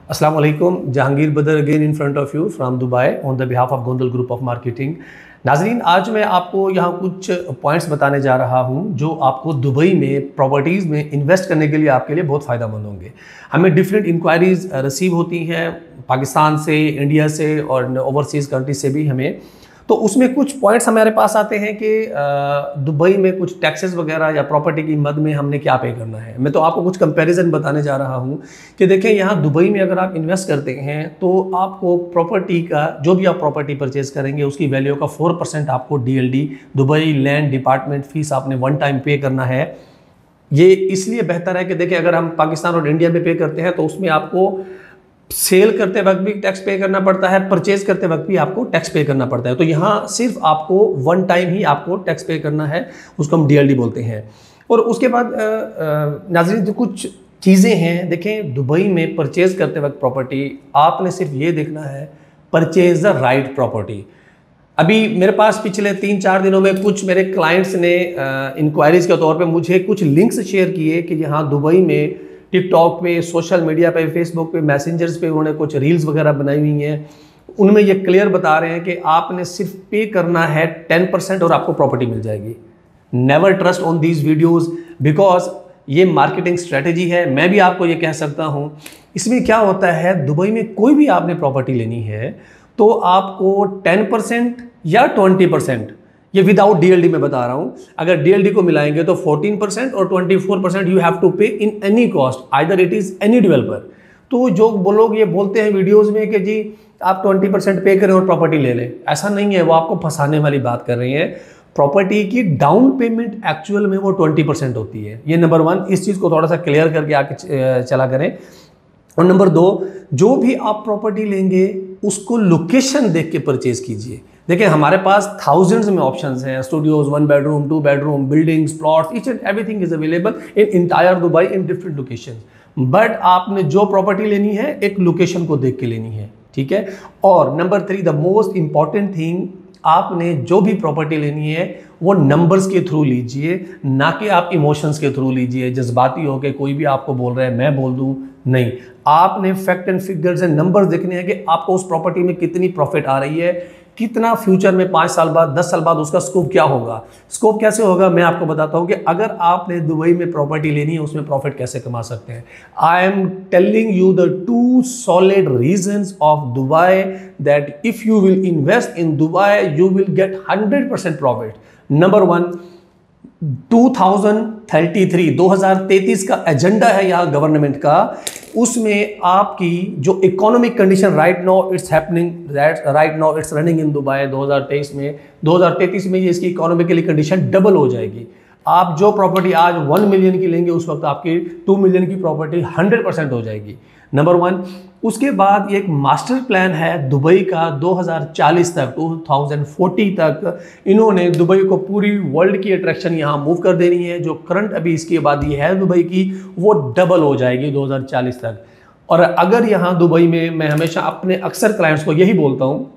अस्सलाम वालेकुम। जहांगीर बदर again in front of you from Dubai on the behalf of Gondal group of marketing. नाजरीन, आज मैं आपको यहाँ कुछ पॉइंट्स बताने जा रहा हूँ जो आपको दुबई में प्रॉपर्टीज़ में इन्वेस्ट करने के लिए आपके लिए बहुत फ़ायदेमंद होंगे। हमें डिफरेंट इंक्वायरीज रिसीव होती हैं पाकिस्तान से, इंडिया से और ओवरसीज़ कंट्री से भी हमें। तो उसमें कुछ पॉइंट्स हमारे पास आते हैं कि दुबई में कुछ टैक्सेस वगैरह या प्रॉपर्टी की मद में हमने क्या पे करना है। मैं तो आपको कुछ कंपैरिजन बताने जा रहा हूँ कि देखें, यहाँ दुबई में अगर आप इन्वेस्ट करते हैं तो आपको प्रॉपर्टी का जो भी आप प्रॉपर्टी परचेज करेंगे उसकी वैल्यू का 4% आपको DLD Dubai land department fees आपने वन टाइम पे करना है। ये इसलिए बेहतर है कि देखिए, अगर हम पाकिस्तान और इंडिया में पे करते हैं तो उसमें आपको सेल करते वक्त भी टैक्स पे करना पड़ता है, परचेज करते वक्त भी आपको टैक्स पे करना पड़ता है। तो यहाँ सिर्फ आपको वन टाइम ही आपको टैक्स पे करना है, उसको हम DLD बोलते हैं। और उसके बाद नाज़रीन, जो कुछ चीज़ें हैं, देखें दुबई में परचेज करते वक्त प्रॉपर्टी आपने सिर्फ ये देखना है, परचेज द राइट प्रॉपर्टी। अभी मेरे पास पिछले 3-4 दिनों में कुछ मेरे क्लाइंट्स ने इंक्वायरीज के तौर पे मुझे कुछ लिंक्स शेयर किए कि यहाँ दुबई में टिकटॉक पे, सोशल मीडिया पे, फेसबुक पे, मैसेंजर्स पे उन्होंने कुछ रील्स वगैरह बनाई हुई हैं। उनमें ये क्लियर बता रहे हैं कि आपने सिर्फ पे करना है 10% और आपको प्रॉपर्टी मिल जाएगी। Never trust on these videos because ये मार्केटिंग स्ट्रेटेजी है। मैं भी आपको ये कह सकता हूँ। इसमें क्या होता है, दुबई में कोई भी आपने प्रॉपर्टी लेनी है तो आपको 10% या 20%, ये विदाउट DLD में बता रहा हूँ, अगर DLD को मिलाएंगे तो 14% और 24% यू हैव टू पे in any cost, either it is any developer. तो जो वो लोग ये बोलते हैं वीडियोस में कि जी आप 20% पे करें और प्रॉपर्टी ले लें, ऐसा नहीं है। वो आपको फंसाने वाली बात कर रहे हैं। प्रॉपर्टी की डाउन पेमेंट एक्चुअल में वो 20% होती है। ये नंबर 1, इस चीज़ को थोड़ा सा क्लियर करके आके चला करें। और नंबर 2, जो भी आप प्रॉपर्टी लेंगे उसको लोकेशन देख के परचेज कीजिए। देखिए, हमारे पास थाउजेंड्स में ऑप्शंस हैं, studios, 1 bedroom, 2 bedroom, buildings, plots, each and everything is available in entire Dubai in different locations. But आपने जो प्रॉपर्टी लेनी है एक लोकेशन को देख के लेनी है, ठीक है। और number 3, the most important thing, आपने जो भी प्रॉपर्टी लेनी है वो नंबर्स के थ्रू लीजिए, ना कि आप इमोशंस के थ्रू लीजिए। जज्बाती हो के कोई भी आपको बोल रहा है मैं बोल दूं, नहीं। आपने fact and figures and numbers देखने हैं कि आपको उस प्रॉपर्टी में कितनी प्रॉफिट आ रही है, कितना फ्यूचर में 5 साल बाद, 10 साल बाद उसका स्कोप क्या होगा। स्कोप कैसे होगा, मैं आपको बताता हूं कि अगर आपने दुबई में प्रॉपर्टी लेनी है उसमें प्रॉफिट कैसे कमा सकते हैं। I am telling you the 2 solid reasons of Dubai that if you will invest in Dubai you will get 100% profit. Number 1, 2033 का एजेंडा है यहाँ गवर्नमेंट का। उसमें आपकी जो economic condition right now it's happening, right now it's running in Dubai 2033 में ये इसकी इकोनॉमिकली कंडीशन डबल हो जाएगी। आप जो प्रॉपर्टी आज 1 मिलियन की लेंगे उस वक्त आपकी 2 मिलियन की प्रॉपर्टी 100% हो जाएगी। नंबर 1। उसके बाद एक मास्टर प्लान है दुबई का 2040 तक, 2040 तक इन्होंने दुबई को पूरी वर्ल्ड की अट्रैक्शन यहाँ मूव कर देनी है। जो करंट अभी इसकी आबादी है दुबई की वो डबल हो जाएगी 2040 तक। और अगर यहाँ दुबई में, मैं हमेशा अपने अक्सर क्लाइंट्स को यही बोलता हूँ,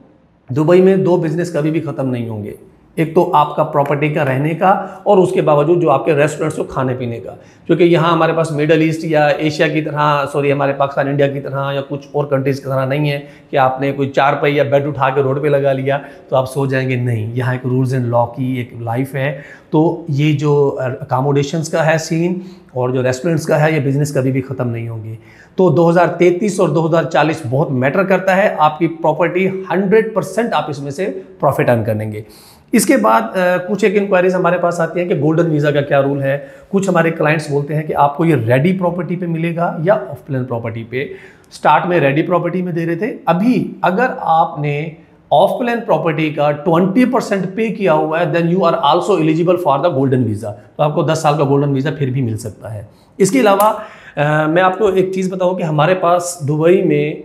दुबई में 2 बिजनेस कभी भी ख़त्म नहीं होंगे। एक तो आपका प्रॉपर्टी का रहने का और उसके बावजूद जो आपके रेस्टोरेंट्स को खाने पीने का। क्योंकि यहाँ हमारे पास मिडल ईस्ट या एशिया की तरह, सॉरी हमारे पाकिस्तान इंडिया की तरह या कुछ और कंट्रीज़ की तरह नहीं है कि आपने कोई 4 पहिया बेड उठा के रोड पे लगा लिया तो आप सो जाएंगे। नहीं, यहाँ एक रूल्स एंड लॉ की एक लाइफ है। तो ये जो अकामोडेशंस का है सीन और जो रेस्टोरेंट्स का है, ये बिज़नेस कभी भी ख़त्म नहीं होंगे। तो 2033 और 2040 बहुत मैटर करता है। आपकी प्रॉपर्टी 100% आप इसमें से प्रॉफिट अर्न करेंगे। इसके बाद कुछ एक इंक्वायरीज हमारे पास आती हैं कि गोल्डन वीज़ा का क्या रूल है। कुछ हमारे क्लाइंट्स बोलते हैं कि आपको ये रेडी प्रॉपर्टी पे मिलेगा या ऑफ प्लान प्रॉपर्टी पे। स्टार्ट में रेडी प्रॉपर्टी में दे रहे थे, अभी अगर आपने ऑफ प्लान प्रॉपर्टी का 20% पे किया हुआ है then you are also eligible for the golden visa. तो आपको 10 साल का गोल्डन वीज़ा फिर भी मिल सकता है। इसके अलावा मैं आपको एक चीज़ बताऊँ कि हमारे पास दुबई में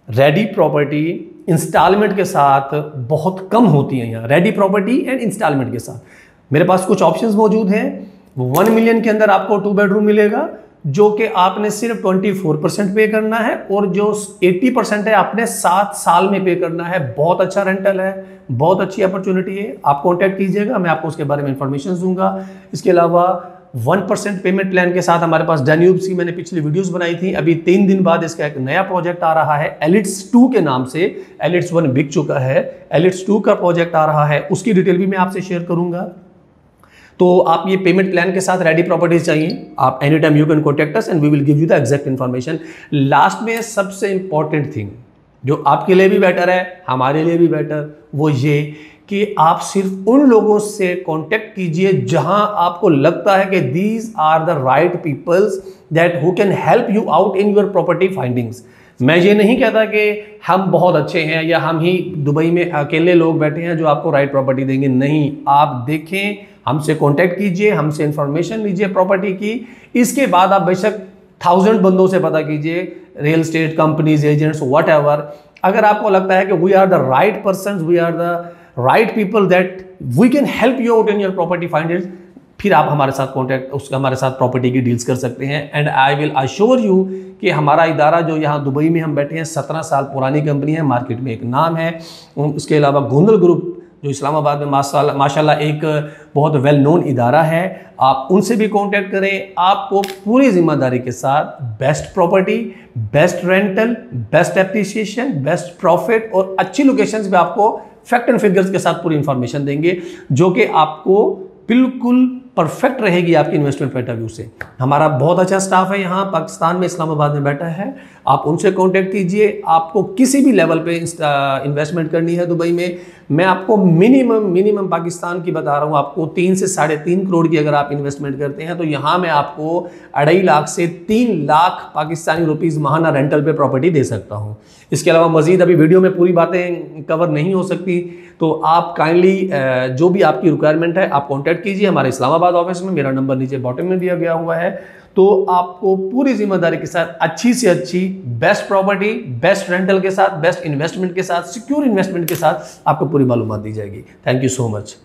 रेडी प्रॉपर्टी इंस्टॉलमेंट के साथ बहुत कम होती हैं। यहाँ रेडी प्रॉपर्टी एंड इंस्टॉलमेंट के साथ मेरे पास कुछ ऑप्शंस मौजूद हैं। 1 मिलियन के अंदर आपको 2 बेडरूम मिलेगा जो कि आपने सिर्फ 24% पे करना है और जो 80% है आपने 7 साल में पे करना है। बहुत अच्छा रेंटल है, बहुत अच्छी अपॉर्चुनिटी है। आप कॉन्टैक्ट कीजिएगा, मैं आपको उसके बारे में इंफॉर्मेशन दूंगा। इसके अलावा 1% पेमेंट प्लान के साथ हमारे पास डैन्यूब्स की मैंने पिछली वीडियोस बनाई थी। अभी 3 दिन बाद इसका एक नया प्रोजेक्ट आ रहा है एलिट्स 2 के नाम से। एलिट्स 1 बिक चुका है, एलिट्स 2 का प्रोजेक्ट आ रहा है, उसकी डिटेल भी मैं आपसे शेयर करूंगा। तो आप ये पेमेंट प्लान के साथ रेडी प्रॉपर्टीज चाहिए, आप any time you can contact us and we will give you the exact information. Last में सबसे इंपॉर्टेंट थिंग जो आपके लिए भी बेटर है, हमारे लिए भी बेटर, वो ये कि आप सिर्फ उन लोगों से कांटेक्ट कीजिए जहां आपको लगता है कि these are the right peoples that who can help you out in your property findings. मैं ये नहीं कहता कि हम बहुत अच्छे हैं या हम ही दुबई में अकेले लोग बैठे हैं जो आपको राइट प्रॉपर्टी देंगे, नहीं। आप देखें, हमसे कांटेक्ट कीजिए, हमसे इंफॉर्मेशन लीजिए प्रॉपर्टी की। इसके बाद आप बेशक 1000 बंदों से पता कीजिए, real estate companies, agents, whatever. अगर आपको लगता है कि we are the right person, we are the right people that we can help you out in your property finders, फिर आप हमारे साथ कॉन्टैक्ट उसका हमारे साथ प्रॉपर्टी की डील्स कर सकते हैं। And I will assure you कि हमारा इदारा जो यहाँ दुबई में हम बैठे हैं, 17 साल पुरानी कंपनी है, मार्केट में एक नाम है। उसके अलावा गोंदल ग्रुप जो इस्लामाबाद में माशाल्लाह एक बहुत वेल नोन इदारा है, आप उनसे भी कांटेक्ट करें। आपको पूरी जिम्मेदारी के साथ best property, best rental, best appreciation, best profit और अच्छी लोकेशंस पे आपको फैक्ट एंड फिगर्स के साथ पूरी इंफॉर्मेशन देंगे, जो कि आपको बिल्कुल परफेक्ट रहेगी आपकी इन्वेस्टमेंट पॉइंट ऑफ व्यू से। हमारा बहुत अच्छा स्टाफ है यहाँ पाकिस्तान में, इस्लामाबाद में बैठा है। आप उनसे कांटेक्ट कीजिए। आपको किसी भी लेवल पे इन्वेस्टमेंट करनी है दुबई में, मैं आपको मिनिमम पाकिस्तान की बता रहा हूँ, आपको 3 से 3.5 करोड़ की अगर आप इन्वेस्टमेंट करते हैं तो यहाँ मैं आपको 2.5 लाख से 3 लाख पाकिस्तानी रुपीज़ माहाना रेंटल पे प्रॉपर्टी दे सकता हूँ। इसके अलावा मजीद अभी वीडियो में पूरी बातें कवर नहीं हो सकती, तो आप काइंडली जो भी आपकी रिक्वायरमेंट है आप कांटेक्ट कीजिए हमारे इस्लामाबाद ऑफिस में। मेरा नंबर नीचे बॉटम में दिया गया हुआ है। तो आपको पूरी जिम्मेदारी के साथ अच्छी से अच्छी बेस्ट प्रॉपर्टी, बेस्ट रेंटल के साथ, बेस्ट इन्वेस्टमेंट के साथ, सिक्योर इन्वेस्टमेंट के साथ आपको पूरी मालूमात दी जाएगी। Thank you so much.